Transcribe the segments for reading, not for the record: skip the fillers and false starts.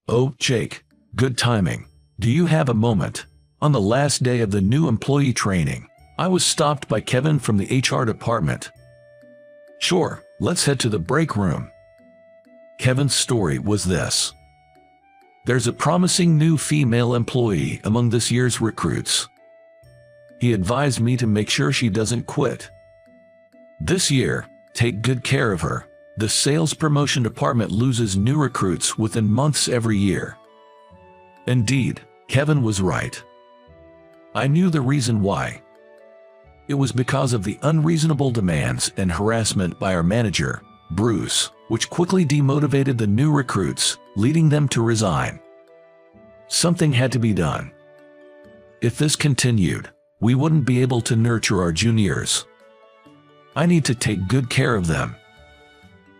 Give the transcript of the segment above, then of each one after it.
Oh, Jake, good timing. Do you have a moment? On the last day of the new employee training, I was stopped by Kevin from the HR department. Sure, let's head to the break room. Kevin's story was this. There's a promising new female employee among this year's recruits. He advised me to make sure she doesn't quit. This year, take good care of her. The sales promotion department loses new recruits within months every year. Indeed, Kevin was right. I knew the reason why. It was because of the unreasonable demands and harassment by our manager, Bruce, which quickly demotivated the new recruits, leading them to resign. Something had to be done. If this continued, we wouldn't be able to nurture our juniors. I need to take good care of them,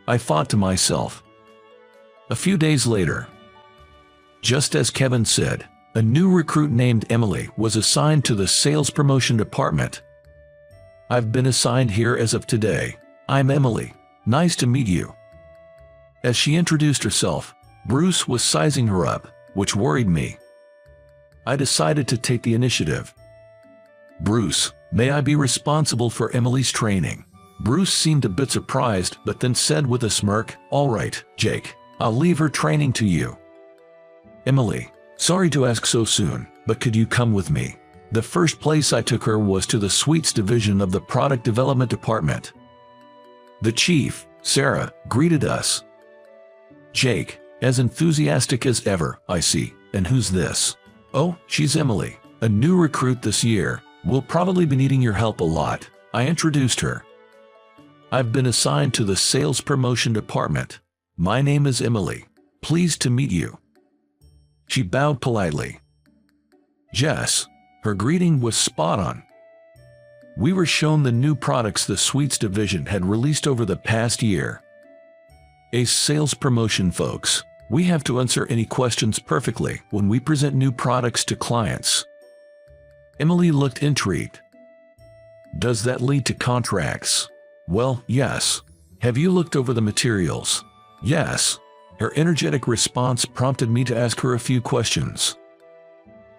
I thought to myself. A few days later, just as Kevin said, a new recruit named Emily was assigned to the sales promotion department. I've been assigned here as of today. I'm Emily. Nice to meet you. As she introduced herself, Bruce was sizing her up, which worried me. I decided to take the initiative. Bruce, may I be responsible for Emily's training? Bruce seemed a bit surprised, but then said with a smirk, "All right, Jake, I'll leave her training to you." Emily, sorry to ask so soon, but could you come with me? The first place I took her was to the sweets division of the product development department. The chief, Sarah, greeted us. Jake, as enthusiastic as ever, I see. And who's this? Oh, she's Emily, a new recruit this year. We'll probably be needing your help a lot. I introduced her. I've been assigned to the sales promotion department. My name is Emily. Pleased to meet you. She bowed politely. Yes, her greeting was spot on. We were shown the new products the sweets division had released over the past year. As sales promotion folks, we have to answer any questions perfectly when we present new products to clients. Emily looked intrigued. Does that lead to contracts? Well, yes. Have you looked over the materials? Yes. Her energetic response prompted me to ask her a few questions.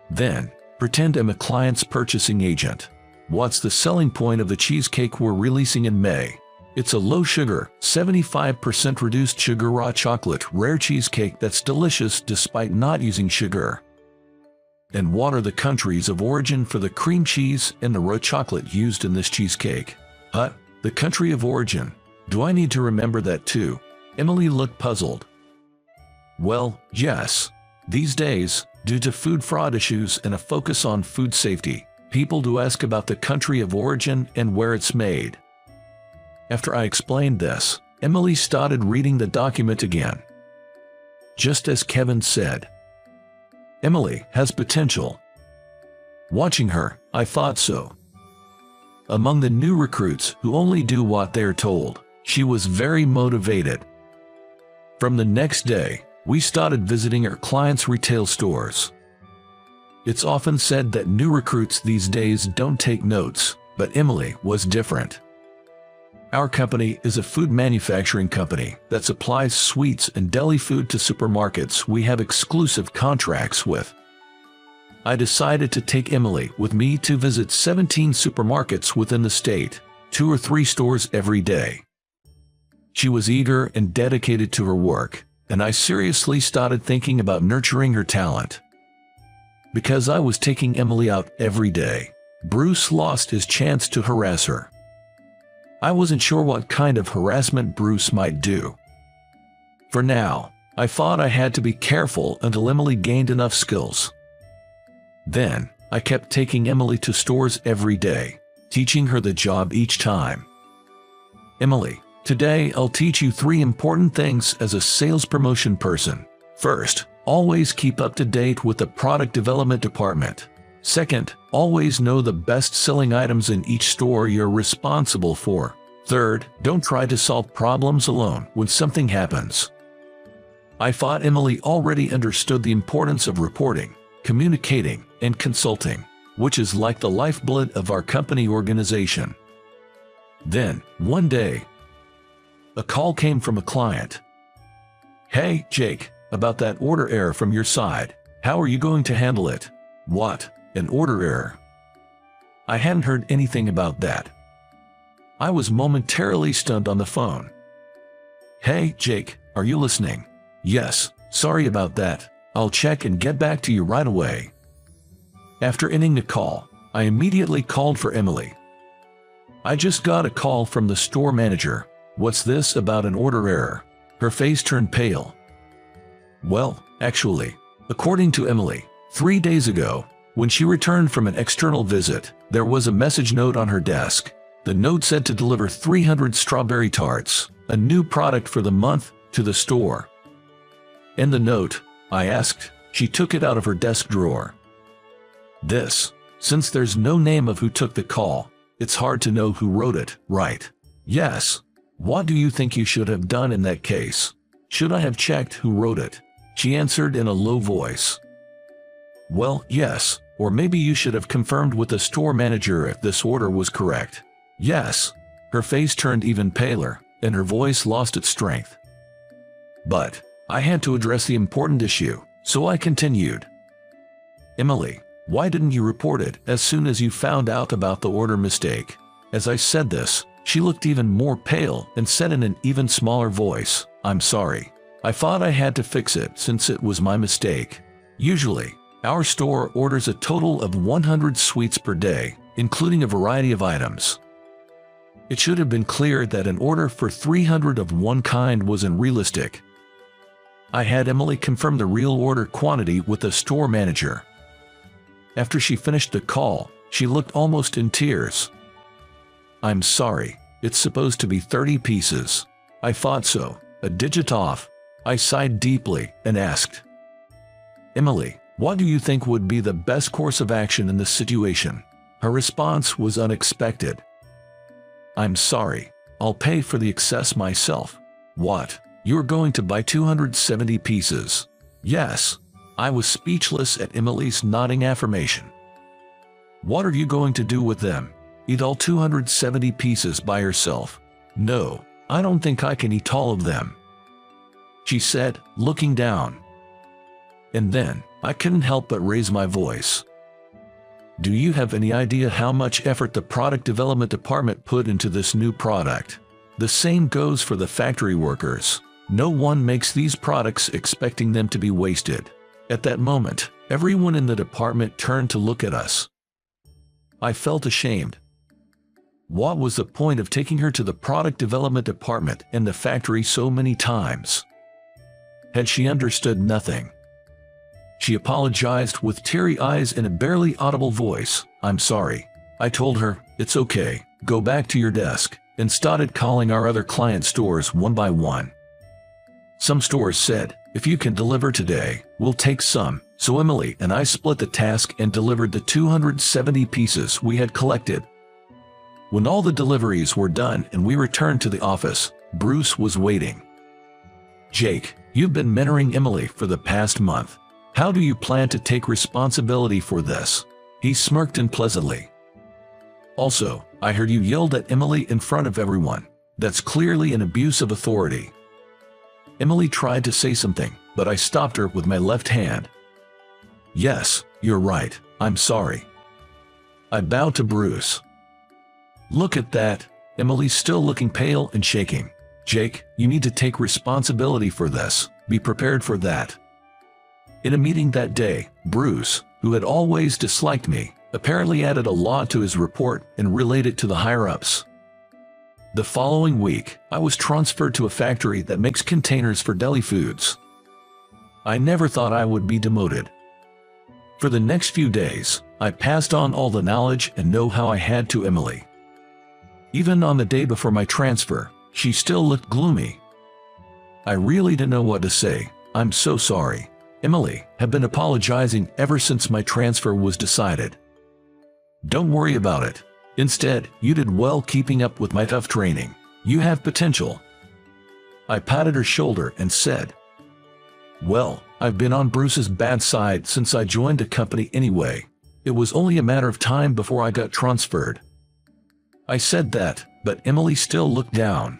Then, pretend I'm a client's purchasing agent. What's the selling point of the cheesecake we're releasing in May? It's a low-sugar, 75% reduced sugar raw chocolate rare cheesecake that's delicious despite not using sugar. And what are the countries of origin for the cream cheese and the raw chocolate used in this cheesecake? The country of origin. Do I need to remember that too? Emily looked puzzled. Well, yes. These days, due to food fraud issues and a focus on food safety, people do ask about the country of origin and where it's made. After I explained this, Emily started reading the document again. Just as Kevin said, Emily has potential. Watching her, I thought so. Among the new recruits who only do what they're told, she was very motivated. From the next day, we started visiting our clients' retail stores. It's often said that new recruits these days don't take notes, but Emily was different. Our company is a food manufacturing company that supplies sweets and deli food to supermarkets we have exclusive contracts with. I decided to take Emily with me to visit 17 supermarkets within the state, 2 or 3 stores every day. She was eager and dedicated to her work, and I seriously started thinking about nurturing her talent. Because I was taking Emily out every day, Bruce lost his chance to harass her. I wasn't sure what kind of harassment Bruce might do. For now, I thought I had to be careful until Emily gained enough skills. Then, I kept taking Emily to stores every day, teaching her the job each time. Emily, today I'll teach you 3 important things as a sales promotion person. First, always keep up to date with the product development department. Second, always know the best-selling items in each store you're responsible for. Third, don't try to solve problems alone when something happens. I thought Emily already understood the importance of reporting, communicating, and consulting, which is like the lifeblood of our company organization. Then, one day, a call came from a client. Hey, Jake, about that order error from your side. How are you going to handle it? What? An order error? I hadn't heard anything about that. I was momentarily stunned on the phone. Hey, Jake, are you listening? Yes, sorry about that. I'll check and get back to you right away. After ending the call, I immediately called for Emily. I just got a call from the store manager. What's this about an order error? Her face turned pale. Well, actually, according to Emily, 3 days ago, when she returned from an external visit, there was a message note on her desk. The note said to deliver 300 strawberry tarts, a new product for the month, to the store. In the note, I asked, she took it out of her desk drawer. Since there's no name of who took the call, it's hard to know who wrote it, right? Yes. What do you think you should have done in that case? Should I have checked who wrote it? She answered in a low voice. Well, yes, or maybe you should have confirmed with the store manager if this order was correct. Yes. Her face turned even paler, and her voice lost its strength. But I had to address the important issue, so I continued. Emily, why didn't you report it as soon as you found out about the order mistake? As I said this, she looked even more pale and said in an even smaller voice, I'm sorry. I thought I had to fix it since it was my mistake. Usually, our store orders a total of 100 sweets per day, including a variety of items. It should have been clear that an order for 300 of one kind wasn't realistic. I had Emily confirm the real order quantity with the store manager. After she finished the call, she looked almost in tears. I'm sorry, it's supposed to be 30 pieces. I thought so, a digit off. I sighed deeply and asked, Emily, what do you think would be the best course of action in this situation? Her response was unexpected. I'm sorry, I'll pay for the excess myself. What? You're going to buy 270 pieces? Yes. I was speechless at Emily's nodding affirmation. What are you going to do with them? Eat all 270 pieces by yourself? No, I don't think I can eat all of them, she said, looking down. And then, I couldn't help but raise my voice. Do you have any idea how much effort the product development department put into this new product? The same goes for the factory workers. No one makes these products expecting them to be wasted. At that moment, everyone in the department turned to look at us. I felt ashamed. What was the point of taking her to the product development department and the factory so many times? Had she understood nothing? She apologized with teary eyes and a barely audible voice. I'm sorry. I told her, it's okay, go back to your desk, and started calling our other client stores one by one. Some stores said, if you can deliver today, we'll take some, so Emily and I split the task and delivered the 270 pieces we had collected. When all the deliveries were done and we returned to the office, Bruce was waiting. Jake, you've been mentoring Emily for the past month. How do you plan to take responsibility for this? He smirked unpleasantly. Also, I heard you yelled at Emily in front of everyone. That's clearly an abuse of authority. Emily tried to say something, but I stopped her with my left hand. Yes, you're right, I'm sorry. I bowed to Bruce. Look at that, Emily's still looking pale and shaking. Jake, you need to take responsibility for this. Be prepared for that. In a meeting that day, Bruce, who had always disliked me, apparently added a lot to his report and relayed it to the higher-ups. The following week, I was transferred to a factory that makes containers for deli foods. I never thought I would be demoted. For the next few days, I passed on all the knowledge and know-how I had to Emily. Even on the day before my transfer, she still looked gloomy. I really didn't know what to say. I'm so sorry. Emily had been apologizing ever since my transfer was decided. Don't worry about it. Instead, you did well keeping up with my tough training. You have potential. I patted her shoulder and said, well, I've been on Bruce's bad side since I joined the company anyway. It was only a matter of time before I got transferred. I said that, but Emily still looked down.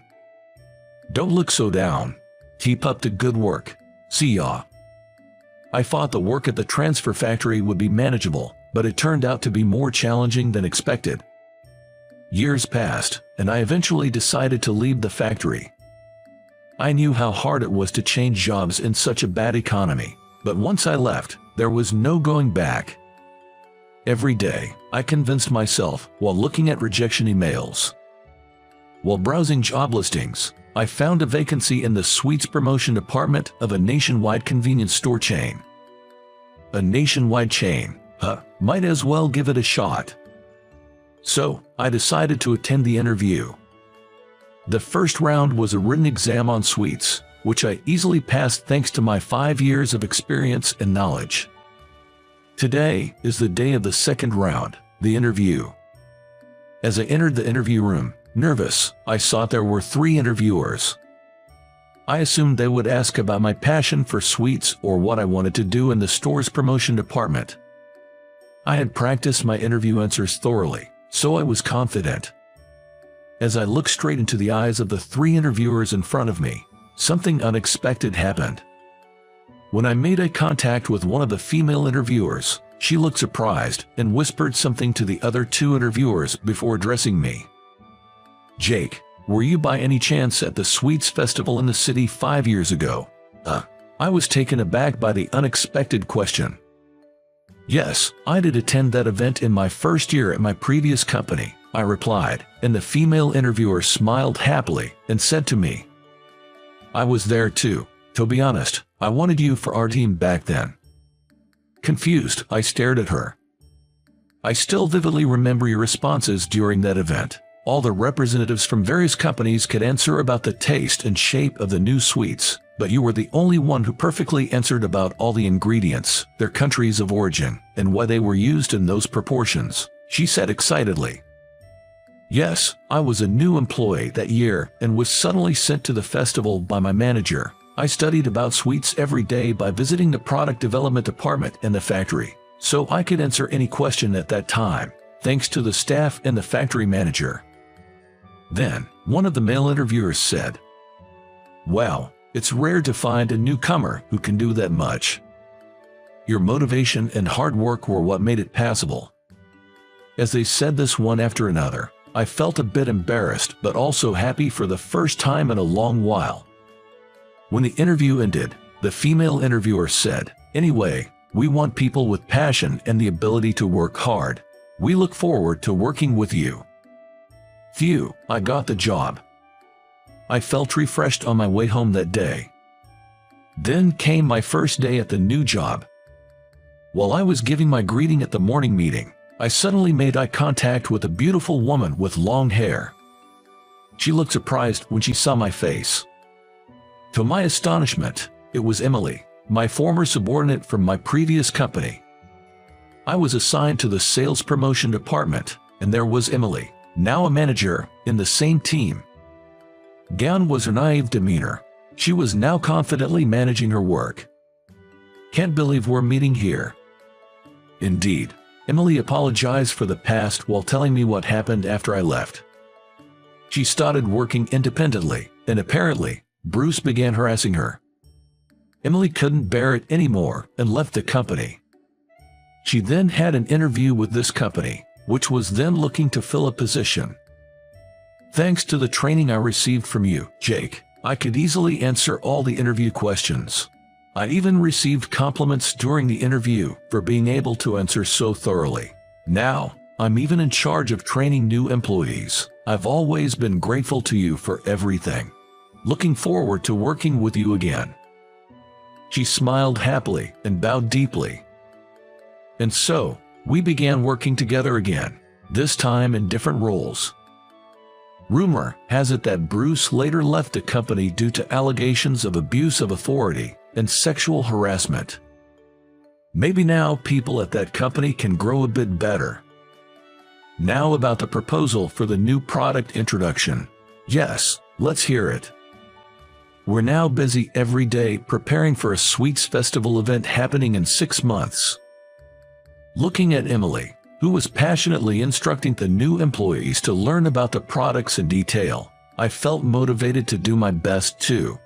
Don't look so down. Keep up the good work. See ya. I thought the work at the transfer factory would be manageable, but it turned out to be more challenging than expected. Years passed, and I eventually decided to leave the factory. I knew how hard it was to change jobs in such a bad economy, but once I left, there was no going back. Every day, I convinced myself while looking at rejection emails. While browsing job listings, I found a vacancy in the sweets promotion department of a nationwide convenience store chain. A nationwide chain, might as well give it a shot. So, I decided to attend the interview. The first round was a written exam on sweets, which I easily passed thanks to my 5 years of experience and knowledge. Today is the day of the second round, the interview. As I entered the interview room, nervous, I saw there were 3 interviewers. I assumed they would ask about my passion for sweets or what I wanted to do in the store's promotion department. I had practiced my interview answers thoroughly, so I was confident. As I looked straight into the eyes of the 3 interviewers in front of me, something unexpected happened. When I made eye contact with one of the female interviewers, she looked surprised and whispered something to the other 2 interviewers before addressing me. "Jake, were you by any chance at the Sweets Festival in the city 5 years ago?" I was taken aback by the unexpected question. "Yes, I did attend that event in my first year at my previous company," I replied, and the female interviewer smiled happily and said to me, "I was there too. To be honest, I wanted you for our team back then." Confused, I stared at her. "I still vividly remember your responses during that event. All the representatives from various companies could answer about the taste and shape of the new sweets, but you were the only one who perfectly answered about all the ingredients, their countries of origin, and why they were used in those proportions," she said excitedly. Yes, I was a new employee that year and was suddenly sent to the festival by my manager. I studied about sweets every day by visiting the product development department in the factory, so I could answer any question at that time, thanks to the staff and the factory manager. Then, one of the male interviewers said, "Wow, it's rare to find a newcomer who can do that much. Your motivation and hard work were what made it passable." As they said this one after another, I felt a bit embarrassed but also happy for the first time in a long while. When the interview ended, the female interviewer said, "Anyway, we want people with passion and the ability to work hard. We look forward to working with you." Phew, I got the job. I felt refreshed on my way home that day. Then came my first day at the new job. While I was giving my greeting at the morning meeting, I suddenly made eye contact with a beautiful woman with long hair. She looked surprised when she saw my face. To my astonishment, it was Emily, my former subordinate from my previous company. I was assigned to the sales promotion department, and there was Emily, now a manager, in the same team. Gone was her naive demeanor. She was now confidently managing her work. "Can't believe we're meeting here." Indeed, Emily apologized for the past while telling me what happened after I left. She started working independently, and apparently, Bruce began harassing her. Emily couldn't bear it anymore and left the company. She then had an interview with this company, which was then looking to fill a position. "Thanks to the training I received from you, Jake, I could easily answer all the interview questions. I even received compliments during the interview for being able to answer so thoroughly. Now, I'm even in charge of training new employees. I've always been grateful to you for everything. Looking forward to working with you again." She smiled happily and bowed deeply. And so, we began working together again, this time in different roles. Rumor has it that Bruce later left the company due to allegations of abuse of authority and sexual harassment. Maybe now people at that company can grow a bit better. Now about the proposal for the new product introduction. Yes, let's hear it. We're now busy every day preparing for a Sweets Festival event happening in 6 months. Looking at Emily, who was passionately instructing the new employees to learn about the products in detail, I felt motivated to do my best too.